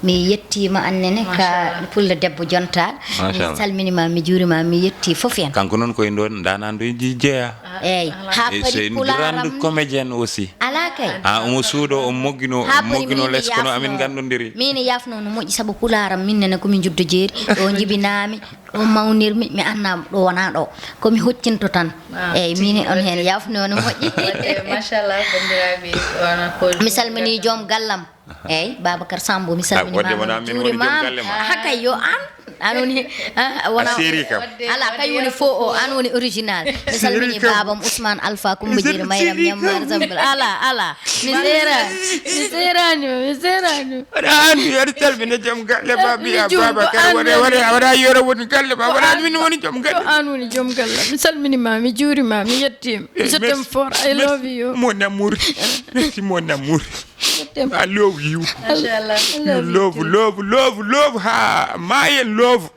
mi yettima annene ka pulla debbo jonta mi salminima mi juurima mi yetti fof en kanko non koy don danan do jeeya eyyi ha pari pularam grande comédienne aussi ala kay o suudo o moggino les kono amin gandondiri min yafno no moƴƴi sabu pularam minnene komi juddo jeeri do jibinami do mawnirmi mi annam do wona do komi hoccinto tan eyyi min on hen yafno no moƴƴi machallah bandiraɓe wana ko mi salmini joom gallam eyyi Babacar Sambo mi salmini ma hakay yo anoni wana ala kay woni fo o anoni original mi salmini babam Ousmane Alpha Coumba Jeeri Mayram Ñammar Zambal ala mi serani an yar talbina jom galle babi Babacar wara yoro woni galle ba wara min woni jom galle anoni jom galle mi salmini ma mi juuri ma mi yettim je t'aime fort I love you mon amour merci mon amour I love you Mashallah love ha my love